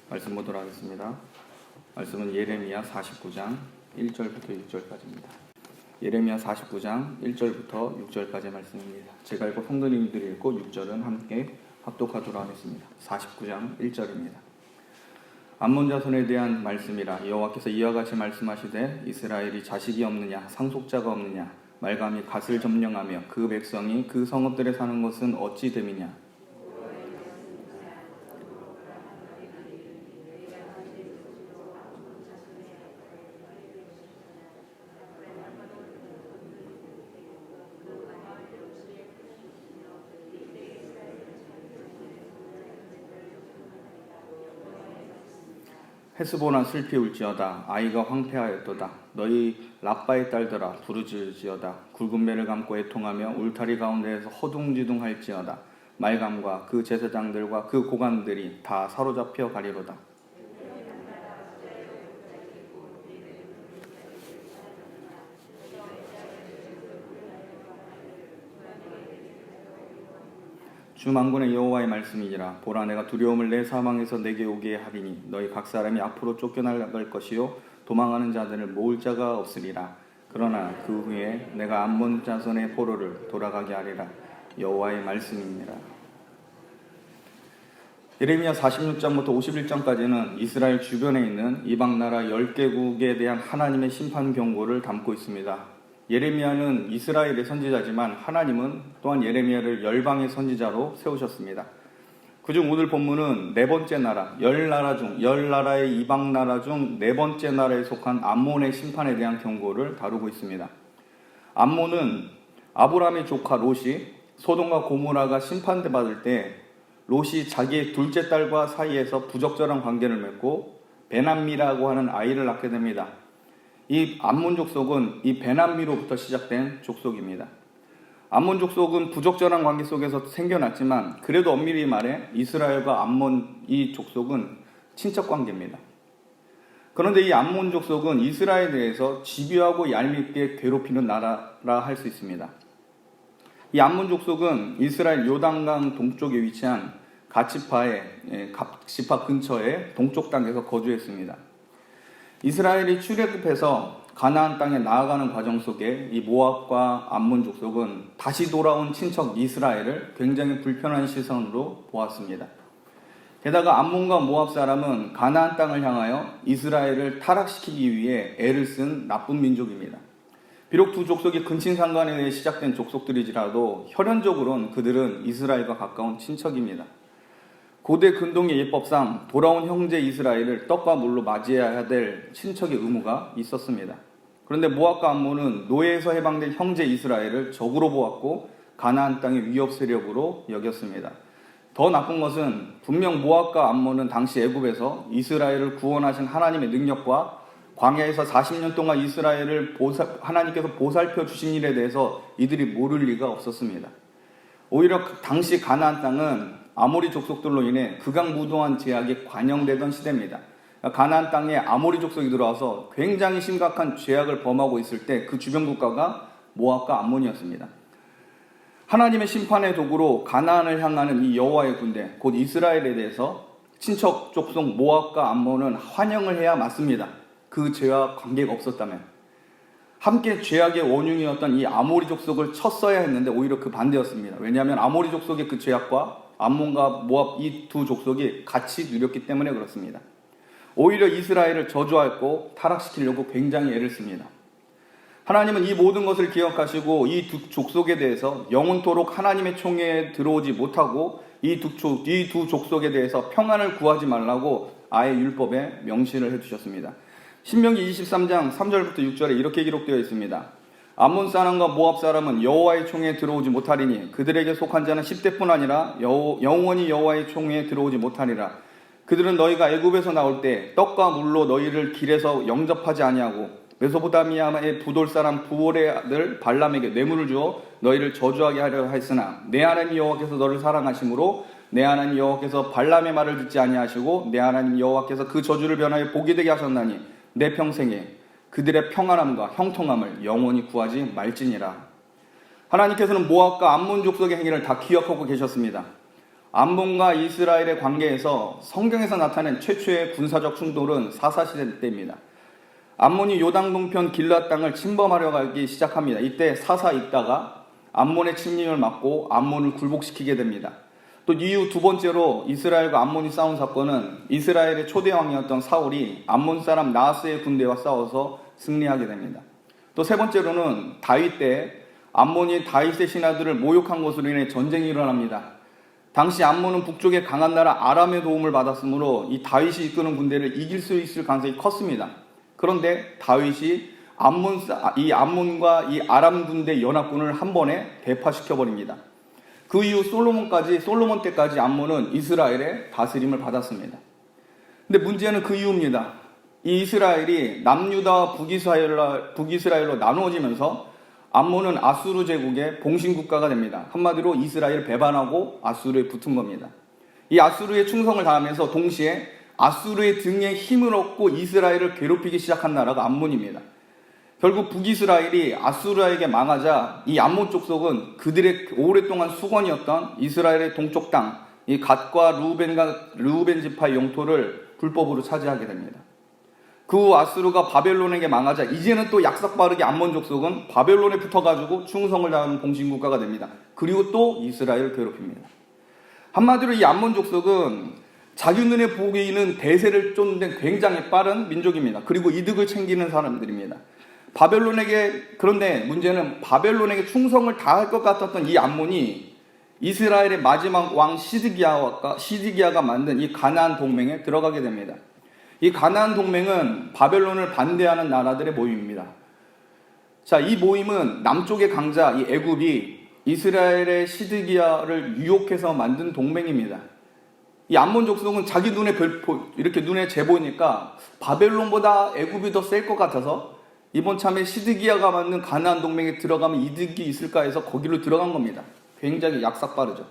말씀 보도록 하겠습니다. 말씀은 예레미야 49장 1절부터 6절까지입니다. 예레미야 49장 1절부터 6절까지의 말씀입니다. 제가 읽고 성도님들이 읽고 6절은 함께 합독하도록 하겠습니다. 49장 1절입니다. 암몬 자손에 대한 말씀이라. 여호와께서 이와 같이 말씀하시되 이스라엘이 자식이 없느냐 상속자가 없느냐 말감이 갓을 점령하며 그 백성이 그 성읍들에 사는 것은 어찌 됨이냐. 헤스보나 슬피 울지어다. 아이가 황폐하였도다. 너희 라빠의 딸들아 부르짖을지어다. 굵은 배를 감고 애통하며 울타리 가운데에서 허둥지둥할지어다. 말감과 그 제사장들과 그 고관들이 다 사로잡혀 가리로다. 주 만군의 여호와의 말씀이니라. 보라, 내가 두려움을 내 사망에서 내게 오게 하리니 너희 각 사람이 앞으로 쫓겨나갈 것이요 도망하는 자들을 모을 자가 없으리라. 그러나 그 후에 내가 암몬 자손의 포로를 돌아가게 하리라. 여호와의 말씀이니라. 예레미야 46장부터 51장까지는 이스라엘 주변에 있는 이방 나라 10개국에 대한 하나님의 심판 경고를 담고 있습니다. 예레미야는 이스라엘의 선지자지만 하나님은 또한 예레미야를 열방의 선지자로 세우셨습니다. 그중 오늘 본문은 네 번째 나라, 열 나라의 이방 나라 중 네 번째 나라에 속한 암몬의 심판에 대한 경고를 다루고 있습니다. 암몬은 아브라함의 조카 롯이 소돔과 고모라가 심판받을 때 롯이 자기의 둘째 딸과 사이에서 부적절한 관계를 맺고 베남미라고 하는 아이를 낳게 됩니다. 이 암몬 족속은 이 베남미로부터 시작된 족속입니다. 암몬 족속은 부적절한 관계 속에서 생겨났지만 그래도 엄밀히 말해 이스라엘과 암몬 이 족속은 친척 관계입니다. 그런데 이 암몬 족속은 이스라엘에 대해서 집요하고 얄밉게 괴롭히는 나라라 할 수 있습니다. 이 암몬 족속은 이스라엘 요단강 동쪽에 위치한 갓시파 근처의 동쪽 땅에서 거주했습니다. 이스라엘이 출애굽해서 가나안 땅에 나아가는 과정 속에 이 모압과 암몬 족속은 다시 돌아온 친척 이스라엘을 굉장히 불편한 시선으로 보았습니다. 게다가 암몬과 모압 사람은 가나안 땅을 향하여 이스라엘을 타락시키기 위해 애를 쓴 나쁜 민족입니다. 비록 두 족속이 근친상간에 의해 시작된 족속들이지라도 혈연적으로는 그들은 이스라엘과 가까운 친척입니다. 고대 근동의 예법상 돌아온 형제 이스라엘을 떡과 물로 맞이해야 될 친척의 의무가 있었습니다. 그런데 모압과 암몬은 노예에서 해방된 형제 이스라엘을 적으로 보았고 가나안 땅의 위협 세력으로 여겼습니다. 더 나쁜 것은 분명 모압과 암몬은 당시 애굽에서 이스라엘을 구원하신 하나님의 능력과 광야에서 40년 동안 이스라엘을 하나님께서 보살펴 주신 일에 대해서 이들이 모를 리가 없었습니다. 오히려 당시 가나안 땅은 아모리 족속들로 인해 극악무도한 제약에 관영되던 시대입니다. 가나안 땅에 아모리 족속이 들어와서 굉장히 심각한 죄악을 범하고 있을 때 그 주변 국가가 모압과 암몬이었습니다. 하나님의 심판의 도구로 가나안을 향하는 이 여호와의 군대, 곧 이스라엘에 대해서 친척 족속 모압과 암몬은 환영을 해야 맞습니다. 그 죄와 관계가 없었다면. 함께 죄악의 원흉이었던 이 아모리 족속을 쳤어야 했는데 오히려 그 반대였습니다. 왜냐하면 아모리 족속의 그 죄악과 암몬과 모압 이 두 족속이 같이 누렸기 때문에 그렇습니다. 오히려 이스라엘을 저주하고 타락시키려고 굉장히 애를 씁니다. 하나님은 이 모든 것을 기억하시고 이 두 족속에 대해서 영원토록 하나님의 총회에 들어오지 못하고 이 두 족속에 대해서 평안을 구하지 말라고 아예 율법에 명시를 해주셨습니다. 신명기 23장 3절부터 6절에 이렇게 기록되어 있습니다. 암몬 사람과 모압 사람은 여호와의 총회에 들어오지 못하리니 그들에게 속한 자는 10대뿐 아니라 영원히 여호와의 총회에 들어오지 못하리라. 그들은 너희가 애굽에서 나올 때 떡과 물로 너희를 길에서 영접하지 아니하고 메소포타미아의 부돌 사람 부올의 아들 발람에게 뇌물을 주어 너희를 저주하게 하려 했으나 내 하나님 여호와께서 너를 사랑하심으로 내 하나님 여호와께서 발람의 말을 듣지 아니하시고 내 하나님 여호와께서 그 저주를 변하여 복이 되게 하셨나니 내 평생에 그들의 평안함과 형통함을 영원히 구하지 말지니라. 하나님께서는 모압과 암몬 족속의 행위를 다 기억하고 계셨습니다. 암몬과 이스라엘의 관계에서 성경에서 나타낸 최초의 군사적 충돌은 사사시대 때입니다. 암몬이 요단 동편 길앗 땅을 침범하려 가기 시작합니다. 이때 사사 입다가 암몬의 침략을 막고 암몬을 굴복시키게 됩니다. 또 이후 두 번째로 이스라엘과 암몬이 싸운 사건은 이스라엘의 초대 왕이었던 사울이 암몬 사람 나하스의 군대와 싸워서 승리하게 됩니다. 또 세 번째로는 다윗 때 암몬이 다윗의 신하들을 모욕한 것으로 인해 전쟁이 일어납니다. 당시 암몬은 북쪽의 강한 나라 아람의 도움을 받았으므로 이 다윗이 이끄는 군대를 이길 수 있을 가능성이 컸습니다. 그런데 다윗이 암몬과 이 아람 군대 연합군을 한 번에 대파시켜 버립니다. 그 이후 솔로몬 때까지 암몬은 이스라엘의 다스림을 받았습니다. 근데 문제는 그 이후입니다. 이 이스라엘이 남유다와 북이스라엘로 나누어지면서 암몬은 아수르 제국의 봉신국가가 됩니다. 한마디로 이스라엘을 배반하고 아수르에 붙은 겁니다. 이 아수르에 충성을 다하면서 동시에 아수르의 등에 힘을 얻고 이스라엘을 괴롭히기 시작한 나라가 암몬입니다. 결국 북이스라엘이 아수르에게 망하자 이 암몬 족속은 그들의 오랫동안 수건이었던 이스라엘의 동쪽 땅, 이 갓과 르우벤 지파의 영토를 불법으로 차지하게 됩니다. 그 후 아수르가 바벨론에게 망하자 이제는 또 약삭빠르게 암몬 족속은 바벨론에 붙어가지고 충성을 다하는 봉신국가가 됩니다. 그리고 또 이스라엘을 괴롭힙니다. 한마디로 이 암몬 족속은 자기 눈에 보이는 대세를 쫓는 굉장히 빠른 민족입니다. 그리고 이득을 챙기는 사람들입니다. 그런데 문제는 바벨론에게 충성을 다할 것 같았던 이 암몬이 이스라엘의 마지막 왕 시드기야가 만든 이 가나안 동맹에 들어가게 됩니다. 이 가나안 동맹은 바벨론을 반대하는 나라들의 모임입니다. 자, 이 모임은 남쪽의 강자 이 애굽이 이스라엘의 시드기야를 유혹해서 만든 동맹입니다. 이 암몬 족속은 자기 이렇게 눈에 재보니까 바벨론보다 애굽이 더 셀 것 같아서 이번 참에 시드기야가 만든 가나안 동맹에 들어가면 이득이 있을까 해서 거기로 들어간 겁니다. 굉장히 약삭빠르죠.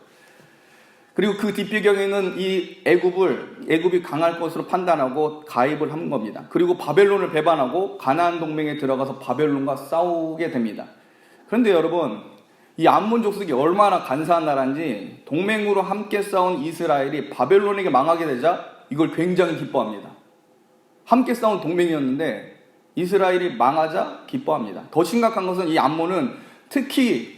그리고 그 뒷배경에는 이 애굽이 강할 것으로 판단하고 가입을 한 겁니다. 그리고 바벨론을 배반하고 가나안 동맹에 들어가서 바벨론과 싸우게 됩니다. 그런데 여러분, 이 암몬 족속이 얼마나 간사한 나라인지 동맹으로 함께 싸운 이스라엘이 바벨론에게 망하게 되자 이걸 굉장히 기뻐합니다. 함께 싸운 동맹이었는데 이스라엘이 망하자 기뻐합니다. 더 심각한 것은 이 암몬은 특히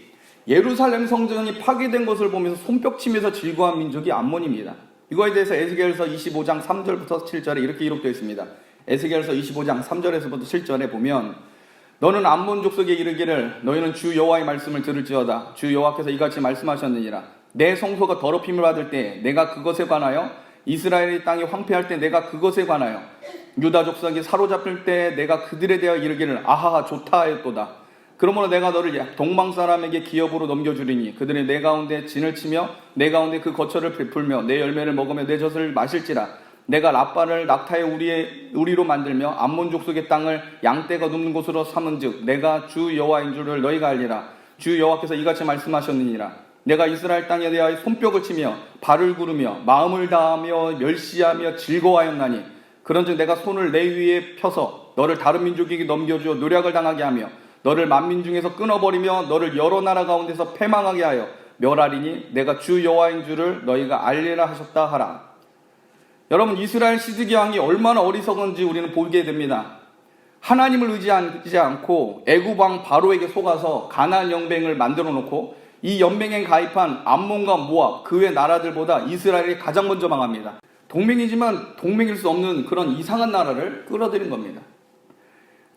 예루살렘 성전이 파괴된 것을 보면서 손뼉치면서 즐거워한 민족이 암몬입니다. 이거에 대해서 에스겔서 25장 3절부터 7절에 이렇게 기록되어 있습니다. 에스겔서 25장 3절에서부터 7절에 보면 너는 암몬 족속에 이르기를 너희는 주 여호와의 말씀을 들을지어다. 주 여호와께서 이같이 말씀하셨느니라. 내 성소가 더럽힘을 받을 때 내가 그것에 관하여 이스라엘의 땅이 황폐할 때 내가 그것에 관하여 유다 족속이 사로잡힐 때 내가 그들에 대하여 이르기를 아하하 좋다 하였도다. 그러므로 내가 너를 동방 사람에게 기업으로 넘겨주리니 그들이 내 가운데 진을 치며 내 가운데 그 거처를 베풀며 내 열매를 먹으며 내 젖을 마실지라. 내가 라빠를 낙타의 우리로 만들며 암몬 족속의 땅을 양떼가 눕는 곳으로 삼은즉 내가 주 여호와인 줄을 너희가 알리라. 주 여호와께서 이같이 말씀하셨느니라. 내가 이스라엘 땅에 대하여 손뼉을 치며 발을 구르며 마음을 다하며 멸시하며 즐거워하였나니 그런즉 내가 손을 내 위에 펴서 너를 다른 민족에게 넘겨주어 노략을 당하게 하며 너를 만민 중에서 끊어버리며 너를 여러 나라 가운데서 패망하게 하여 멸하리니 내가 주 여호와인 줄을 너희가 알리라 하셨다 하라. 여러분, 이스라엘 시드기야 왕이 얼마나 어리석은지 우리는 보게 됩니다. 하나님을 의지하지 않고 애굽 왕 바로에게 속아서 가나안 연맹을 만들어 놓고 이 연맹에 가입한 암몬과 모압 그 외 나라들보다 이스라엘이 가장 먼저 망합니다. 동맹이지만 동맹일 수 없는 그런 이상한 나라를 끌어들인 겁니다.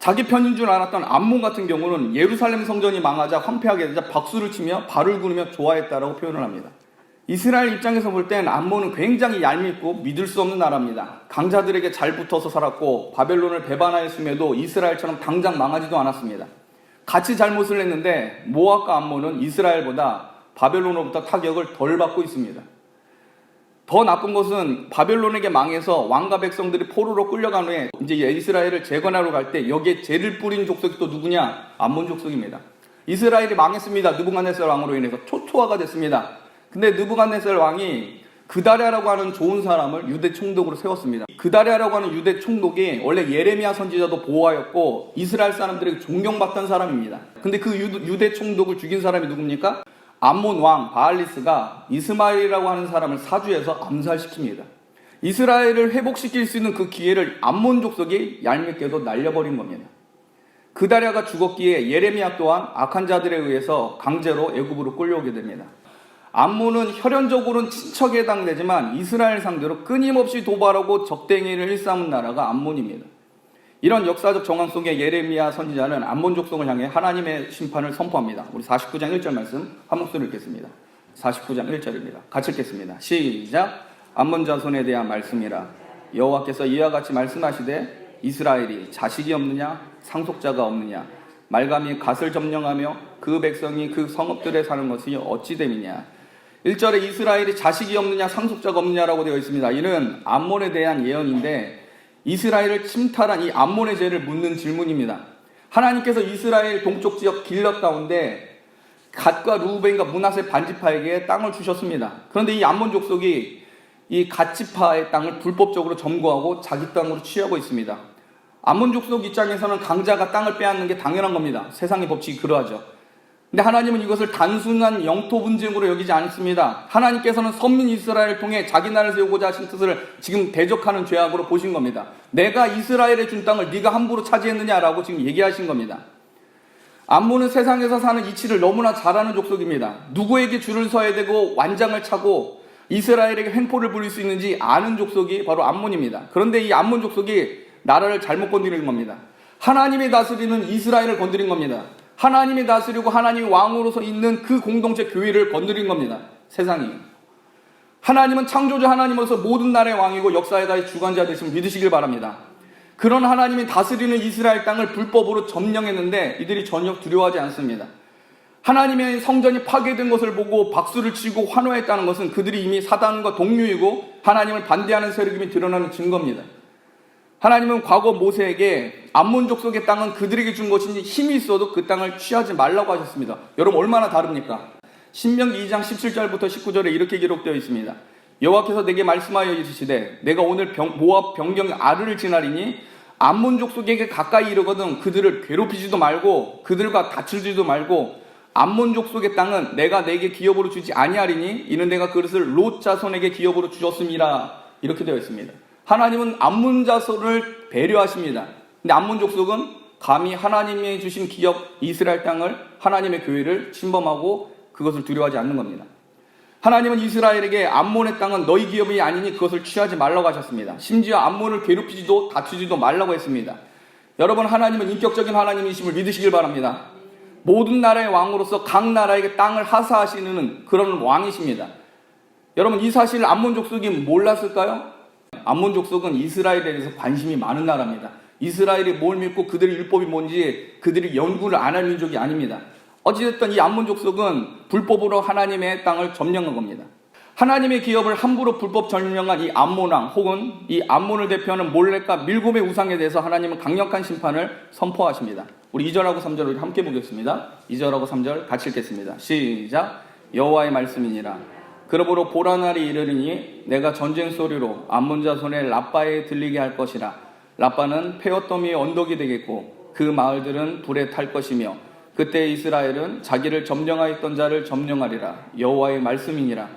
자기 편인 줄 알았던 암몬 같은 경우는 예루살렘 성전이 망하자 황폐하게 되자 박수를 치며 발을 구르며 좋아했다라고 표현을 합니다. 이스라엘 입장에서 볼 땐 암몬은 굉장히 얄밉고 믿을 수 없는 나라입니다. 강자들에게 잘 붙어서 살았고 바벨론을 배반하였음에도 이스라엘처럼 당장 망하지도 않았습니다. 같이 잘못을 했는데 모압과 암몬은 이스라엘보다 바벨론으로부터 타격을 덜 받고 있습니다. 더 나쁜 것은 바벨론에게 망해서 왕과 백성들이 포로로 끌려간 후에 이제 이스라엘을 재건하러 갈 때 여기에 죄를 뿌린 족속이 또 누구냐? 암몬 족속입니다. 이스라엘이 망했습니다. 느부갓네살 왕으로 인해서 초토화가 됐습니다. 근데 느부갓네살 왕이 그다랴라고 하는 좋은 사람을 유대 총독으로 세웠습니다. 그다랴라고 하는 유대 총독이 원래 예레미야 선지자도 보호하였고 이스라엘 사람들에게 존경받던 사람입니다. 근데 그 유대 총독을 죽인 사람이 누굽니까? 암몬 왕 바알리스가 이스마엘이라고 하는 사람을 사주해서 암살시킵니다. 이스라엘을 회복시킬 수 있는 그 기회를 암몬 족속이 얄밉게도 날려버린 겁니다. 그다랴가 죽었기에 예레미야 또한 악한 자들에 의해서 강제로 애굽으로 끌려오게 됩니다. 암몬은 혈연적으로는 친척에 해당되지만 이스라엘 상대로 끊임없이 도발하고 적대행위를 일삼은 나라가 암몬입니다. 이런 역사적 정황 속에 예레미야 선지자는 암몬 족속을 향해 하나님의 심판을 선포합니다. 우리 49장 1절 말씀 한 목소리로 읽겠습니다. 49장 1절입니다. 같이 읽겠습니다. 시작. 암몬 자손에 대한 말씀이라. 여호와께서 이와 같이 말씀하시되 이스라엘이 자식이 없느냐 상속자가 없느냐 말감이 갓을 점령하며 그 백성이 그 성읍들에 사는 것이 어찌 됨이냐. 1절에 이스라엘이 자식이 없느냐 상속자가 없느냐라고 되어 있습니다. 이는 암몬에 대한 예언인데 이스라엘을 침탈한 이 암몬의 죄를 묻는 질문입니다. 하나님께서 이스라엘 동쪽 지역 길럿 가운데 갓과 루벤과 므낫세 반지파에게 땅을 주셨습니다. 그런데 이 암몬 족속이 이 갓지파의 땅을 불법적으로 점거하고 자기 땅으로 취하고 있습니다. 암몬 족속 입장에서는 강자가 땅을 빼앗는 게 당연한 겁니다. 세상의 법칙이 그러하죠. 근데 하나님은 이것을 단순한 영토 분쟁으로 여기지 않습니다. 하나님께서는 선민 이스라엘을 통해 자기 나라를 세우고자 하신 뜻을 지금 대적하는 죄악으로 보신 겁니다. 내가 이스라엘에 준 땅을 네가 함부로 차지했느냐라고 지금 얘기하신 겁니다. 암몬은 세상에서 사는 이치를 너무나 잘 아는 족속입니다. 누구에게 줄을 서야 되고 완장을 차고 이스라엘에게 횡포를 부릴 수 있는지 아는 족속이 바로 암몬입니다. 그런데 이 암몬 족속이 나라를 잘못 건드리는 겁니다. 하나님이 다스리는 이스라엘을 건드린 겁니다. 하나님이 다스리고 하나님이 왕으로서 있는 그 공동체 교회를 건드린 겁니다. 세상이. 하나님은 창조주 하나님으로서 모든 나라의 왕이고 역사에 다해 주관자 되심을 믿으시길 바랍니다. 그런 하나님이 다스리는 이스라엘 땅을 불법으로 점령했는데 이들이 전혀 두려워하지 않습니다. 하나님의 성전이 파괴된 것을 보고 박수를 치고 환호했다는 것은 그들이 이미 사단과 동료이고 하나님을 반대하는 세력임이 드러나는 증거입니다. 하나님은 과거 모세에게 암몬 족속의 땅은 그들에게 준 것이니 힘이 있어도 그 땅을 취하지 말라고 하셨습니다. 여러분 얼마나 다릅니까? 신명기 2장 17절부터 19절에 이렇게 기록되어 있습니다. 여호와께서 내게 말씀하여 이르시되 내가 오늘 모압 변경 아르를 지나리니 암몬 족속에게 가까이 이르거든 그들을 괴롭히지도 말고 그들과 다투지도 말고 암몬 족속의 땅은 내가 내게 기업으로 주지 아니하리니 이는 내가 그것을 롯 자손에게 기업으로 주었음이라. 이렇게 되어 있습니다. 하나님은 암몬 자손을 배려하십니다. 근데 암몬 족속은 감히 하나님이 주신 기업 이스라엘 땅을 하나님의 교회를 침범하고 그것을 두려워하지 않는 겁니다. 하나님은 이스라엘에게 암몬의 땅은 너희 기업이 아니니 그것을 취하지 말라고 하셨습니다. 심지어 암몬을 괴롭히지도 다투지도 말라고 했습니다. 여러분 하나님은 인격적인 하나님이심을 믿으시길 바랍니다. 모든 나라의 왕으로서 각 나라에게 땅을 하사하시는 그런 왕이십니다. 여러분 이 사실을 암몬 족속이 몰랐을까요? 암몬 족속은 이스라엘에 대해서 관심이 많은 나라입니다. 이스라엘이 뭘 믿고 그들의 율법이 뭔지 그들이 연구를 안 할 민족이 아닙니다. 어찌됐든 이 암몬 족속은 불법으로 하나님의 땅을 점령한 겁니다. 하나님의 기업을 함부로 불법 점령한 이 암몬 왕 혹은 이 암몬을 대표하는 몰렉과 밀곰의 우상에 대해서 하나님은 강력한 심판을 선포하십니다. 우리 2절하고 3절을 함께 보겠습니다. 2절하고 3절 같이 읽겠습니다. 시작. 여호와의 말씀이니라. 그러므로 보라 날이 이르리니 내가 전쟁 소리로 암몬 자손의 라빠에 들리게 할 것이라. 라빠는 페어더미의 언덕이 되겠고 그 마을들은 불에 탈 것이며 그때 이스라엘은 자기를 점령하였던 자를 점령하리라. 여호와의 말씀이니라.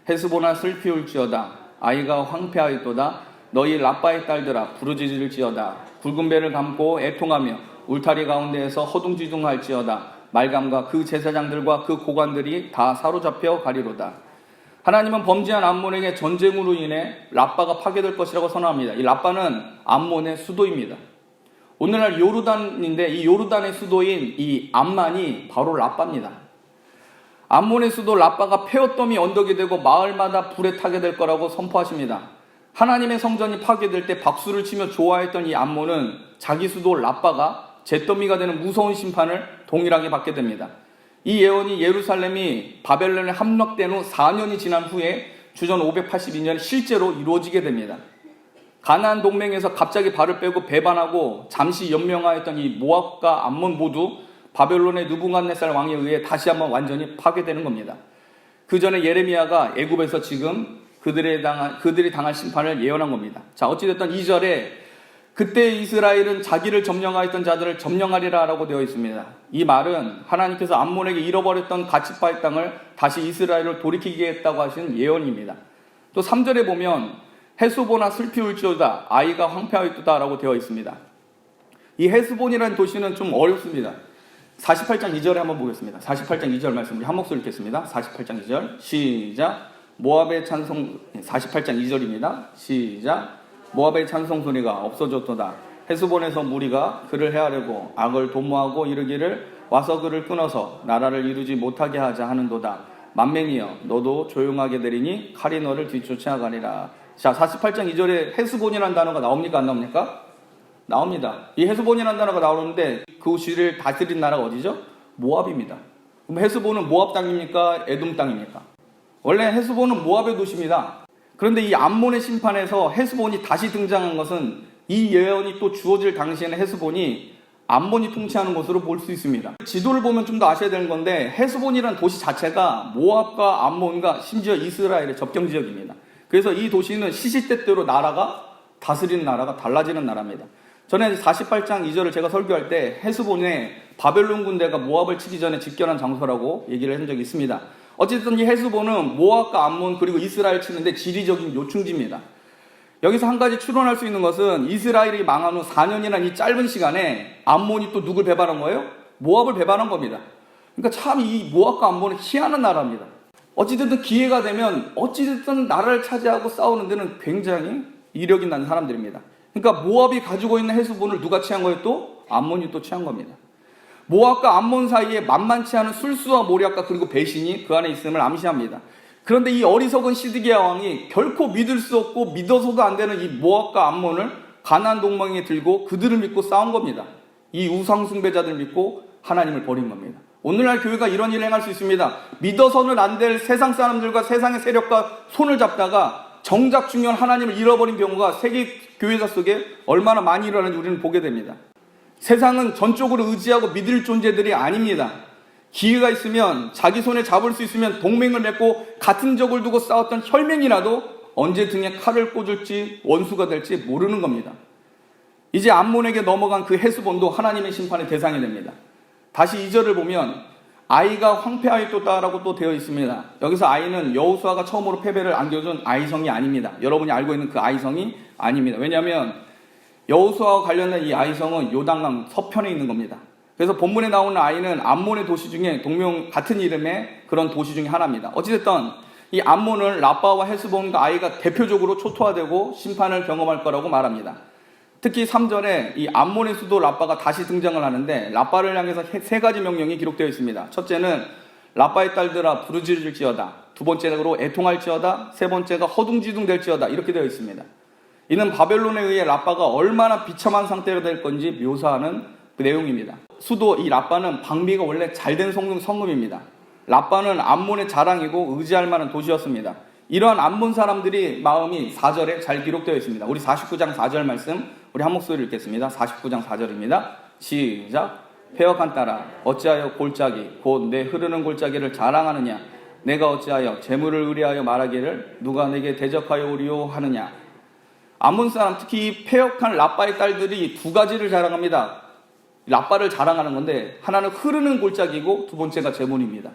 헤스보나 슬피 울지어다. 아이가 황폐하였도다. 너희 라빠의 딸들아 부르짖을지어다. 굵은 배를 감고 애통하며 울타리 가운데에서 허둥지둥할지어다. 말감과 그 제사장들과 그 고관들이 다 사로잡혀 가리로다. 하나님은 범죄한 암몬에게 전쟁으로 인해 라빠가 파괴될 것이라고 선언합니다. 이 라빠는 암몬의 수도입니다. 오늘날 요르단인데 이 요르단의 수도인 이 암만이 바로 라빠입니다. 암몬의 수도 라빠가 페어더미 언덕이 되고 마을마다 불에 타게 될 거라고 선포하십니다. 하나님의 성전이 파괴될 때 박수를 치며 좋아했던 이 암몬은 자기 수도 라빠가 잿더미가 되는 무서운 심판을 동일하게 받게 됩니다. 이 예언이 예루살렘이 바벨론에 함락된 후 4년이 지난 후에 주전 582년에 실제로 이루어지게 됩니다. 가나안 동맹에서 갑자기 발을 빼고 배반하고 잠시 연명하였던 이 모압과 암몬 모두 바벨론의 느부갓네살 왕에 의해 다시 한번 완전히 파괴되는 겁니다. 그 전에 예레미야가 애굽에서 지금 그들이 당할 심판을 예언한 겁니다. 자, 어찌됐든 2절에 그때 이스라엘은 자기를 점령하였던 자들을 점령하리라 라고 되어 있습니다. 이 말은 하나님께서 암몬에게 잃어버렸던 가치파의 땅을 다시 이스라엘을 돌이키게 했다고 하신 예언입니다. 또 3절에 보면 헤스보나 슬피 울지어다 아이가 황폐하였다 라고 되어 있습니다. 이 헤스본이라는 도시는 좀 어렵습니다. 48장 2절에 한번 보겠습니다. 48장 2절 말씀 우리 한 목소리 읽겠습니다. 48장 2절 시작. 모압의 찬송 48장 2절입니다. 시작. 모압의 찬송 소리가 없어졌도다. 헤스본에서 무리가 그를 해하려고 악을 도모하고 이르기를 와서 그를 끊어서 나라를 이루지 못하게 하자 하는도다. 만맹이여 너도 조용하게 되리니 칼이 너를 뒤쫓아가리라. 자, 48장 2절에 헤스본이라는 단어가 나옵니까 안 나옵니까? 나옵니다. 이 헤스본이라는 단어가 나오는데 그 시를 다스린 나라가 어디죠? 모압입니다. 그럼 헤스본은 모압 땅입니까? 에돔 땅입니까? 원래 헤스본은 모압의 도시입니다. 그런데 이 암몬의 심판에서 헤스본이 다시 등장한 것은 이 예언이 또 주어질 당시에는 헤스본이 암몬이 통치하는 것으로 볼 수 있습니다. 지도를 보면 좀 더 아셔야 되는 건데 헤스본이라는 도시 자체가 모압과 암몬과 심지어 이스라엘의 접경 지역입니다. 그래서 이 도시는 시시때때로 나라가 다스리는 나라가 달라지는 나라입니다. 전에 48장 2절을 제가 설교할 때 헤스본에 바벨론 군대가 모압을 치기 전에 집결한 장소라고 얘기를 한 적이 있습니다. 어쨌든 이 헤스본은 모압과 암몬 그리고 이스라엘 치는데 지리적인 요충지입니다. 여기서 한 가지 추론할 수 있는 것은 이스라엘이 망한 후 4년이라는 이 짧은 시간에 암몬이 또 누굴 배반한 거예요? 모압을 배반한 겁니다. 그러니까 참 이 모압과 암몬은 희한한 나라입니다. 어찌됐든 기회가 되면 어찌됐든 나라를 차지하고 싸우는 데는 굉장히 이력이 난 사람들입니다. 그러니까 모압이 가지고 있는 헤스본을 누가 취한 거예요? 또 암몬이 또 취한 겁니다. 모압과 암몬 사이에 만만치 않은 술수와 모략과 그리고 배신이 그 안에 있음을 암시합니다. 그런데 이 어리석은 시드기야 왕이 결코 믿을 수 없고 믿어서도 안 되는 이 모압과 암몬을 가나안 동맹에 들고 그들을 믿고 싸운 겁니다. 이 우상 숭배자들 믿고 하나님을 버린 겁니다. 오늘날 교회가 이런 일을 행할 수 있습니다. 믿어서는 안 될 세상 사람들과 세상의 세력과 손을 잡다가 정작 중요한 하나님을 잃어버린 경우가 세계 교회사 속에 얼마나 많이 일어나는지 우리는 보게 됩니다. 세상은 전적으로 의지하고 믿을 존재들이 아닙니다. 기회가 있으면 자기 손에 잡을 수 있으면 동맹을 맺고 같은 적을 두고 싸웠던 혈맹이라도 언제 등에 칼을 꽂을지 원수가 될지 모르는 겁니다. 이제 암몬에게 넘어간 그 헤스본도 하나님의 심판의 대상이 됩니다. 다시 2절을 보면 아이가 황폐하였도다라고 또 되어 있습니다. 여기서 아이는 여호수아가 처음으로 패배를 안겨준 아이성이 아닙니다. 여러분이 알고 있는 그 아이성이 아닙니다. 왜냐하면 여호수아와 관련된 이 아이성은 요단강 서편에 있는 겁니다. 그래서 본문에 나오는 아이는 암몬의 도시 중에 동명 같은 이름의 그런 도시 중에 하나입니다. 어찌됐든 이 암몬을 라빠와 헤스본과 아이가 대표적으로 초토화되고 심판을 경험할 거라고 말합니다. 특히 3절에 이 암몬의 수도 라빠가 다시 등장을 하는데 라빠를 향해서 세 가지 명령이 기록되어 있습니다. 첫째는 라빠의 딸들아 부르짖을지어다. 두 번째로 애통할지어다. 세 번째가 허둥지둥 될지어다. 이렇게 되어 있습니다. 이는 바벨론에 의해 라빠가 얼마나 비참한 상태로 될 건지 묘사하는 그 내용입니다. 수도 이 라빠는 방비가 원래 잘된 성읍입니다. 라빠는 암몬의 자랑이고 의지할 만한 도시였습니다. 이러한 암몬 사람들이 마음이 4절에 잘 기록되어 있습니다. 우리 49장 4절 말씀 우리 한 목소리 읽겠습니다. 49장 4절입니다. 시작. 패역한 딸아 어찌하여 골짜기 곧 내 흐르는 골짜기를 자랑하느냐. 내가 어찌하여 재물을 의뢰하여 말하기를 누가 내게 대적하여 오리요 하느냐. 암몬 사람 특히 패역한 라빠의 딸들이 두 가지를 자랑합니다. 라빠를 자랑하는 건데 하나는 흐르는 골짜기고 두 번째가 재물입니다.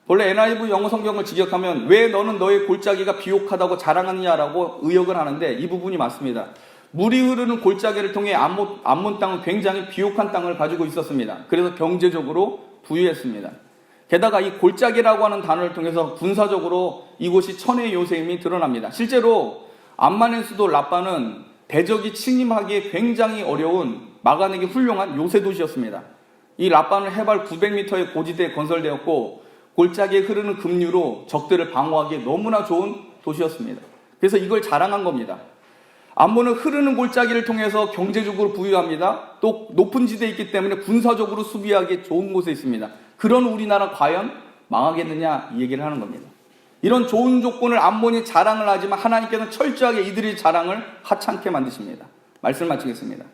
원래 NIV 영어 성경을 직역하면 왜 너는 너의 골짜기가 비옥하다고 자랑하느냐라고 의역을 하는데 이 부분이 맞습니다. 물이 흐르는 골짜기를 통해 암몬 땅은 굉장히 비옥한 땅을 가지고 있었습니다. 그래서 경제적으로 부유했습니다. 게다가 이 골짜기라고 하는 단어를 통해서 군사적으로 이곳이 천의 요새임이 드러납니다. 실제로 암몬의 수도 라빠는 대적이 침입하기에 굉장히 어려운 막아내기 훌륭한 요새 도시였습니다. 이 라빠는 해발 900m의 고지대에 건설되었고 골짜기에 흐르는 급류로 적들을 방어하기에 너무나 좋은 도시였습니다. 그래서 이걸 자랑한 겁니다. 암몬은 흐르는 골짜기를 통해서 경제적으로 부유합니다. 또 높은 지대에 있기 때문에 군사적으로 수비하기에 좋은 곳에 있습니다. 그런 우리나라 과연 망하겠느냐 이 얘기를 하는 겁니다. 이런 좋은 조건을 암몬이 자랑을 하지만 하나님께서는 철저하게 이들의 자랑을 하찮게 만드십니다. 말씀 마치겠습니다.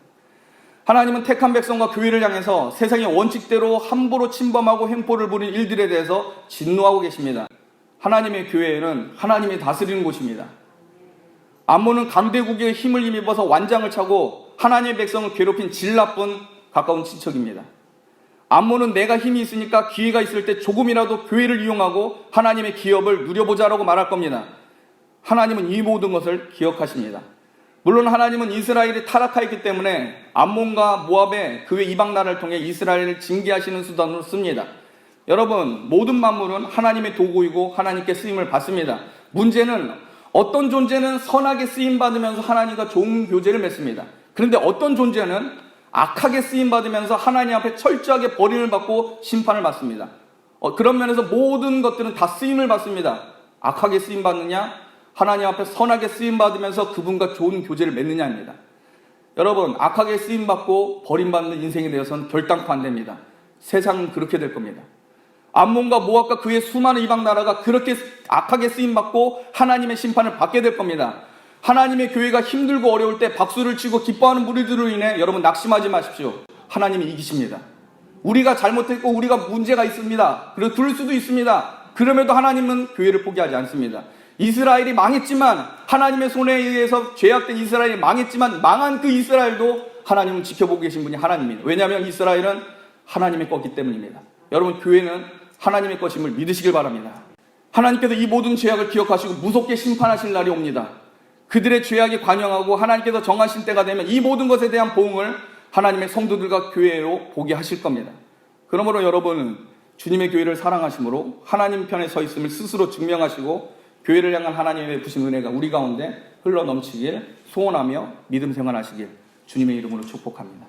하나님은 택한 백성과 교회를 향해서 세상의 원칙대로 함부로 침범하고 횡포를 부린 일들에 대해서 진노하고 계십니다. 하나님의 교회는 하나님이 다스리는 곳입니다. 암몬은 강대국의 힘을 힘입어서 완장을 차고 하나님의 백성을 괴롭힌 질 나쁜 가까운 친척입니다. 암몬은 내가 힘이 있으니까 기회가 있을 때 조금이라도 교회를 이용하고 하나님의 기업을 누려보자라고 말할 겁니다. 하나님은 이 모든 것을 기억하십니다. 물론 하나님은 이스라엘이 타락하였기 때문에 암몬과 모압의 그 외 이방 나라를 통해 이스라엘을 징계하시는 수단으로 씁니다. 여러분, 모든 만물은 하나님의 도구이고 하나님께 쓰임을 받습니다. 문제는 어떤 존재는 선하게 쓰임받으면서 하나님과 좋은 교제를 맺습니다. 그런데 어떤 존재는 악하게 쓰임받으면서 하나님 앞에 철저하게 버림을 받고 심판을 받습니다. 그런 면에서 모든 것들은 다 쓰임을 받습니다. 악하게 쓰임받느냐, 하나님 앞에 선하게 쓰임받으면서 그분과 좋은 교제를 맺느냐입니다. 여러분, 악하게 쓰임받고 버림받는 인생에 대해서는 결단코 안 됩니다. 세상은 그렇게 될 겁니다. 암몬과 모압과 그의 수많은 이방 나라가 그렇게 악하게 쓰임받고 하나님의 심판을 받게 될 겁니다. 하나님의 교회가 힘들고 어려울 때 박수를 치고 기뻐하는 무리들로 인해 여러분 낙심하지 마십시오. 하나님이 이기십니다. 우리가 잘못했고 우리가 문제가 있습니다. 그럴 수도 있습니다. 그럼에도 하나님은 교회를 포기하지 않습니다. 이스라엘이 망했지만, 하나님의 손에 의해서 죄악된 이스라엘이 망했지만 망한 그 이스라엘도 하나님은 지켜보고 계신 분이 하나님입니다. 왜냐하면 이스라엘은 하나님의 거기 때문입니다. 여러분, 교회는 하나님의 것임을 믿으시길 바랍니다. 하나님께서 이 모든 죄악을 기억하시고 무섭게 심판하실 날이 옵니다. 그들의 죄악이 관영하고 하나님께서 정하신 때가 되면 이 모든 것에 대한 보응을 하나님의 성도들과 교회로 보게 하실 겁니다. 그러므로 여러분은 주님의 교회를 사랑하심으로 하나님 편에 서 있음을 스스로 증명하시고 교회를 향한 하나님의 베푸신 은혜가 우리 가운데 흘러 넘치길 소원하며 믿음 생활하시길 주님의 이름으로 축복합니다.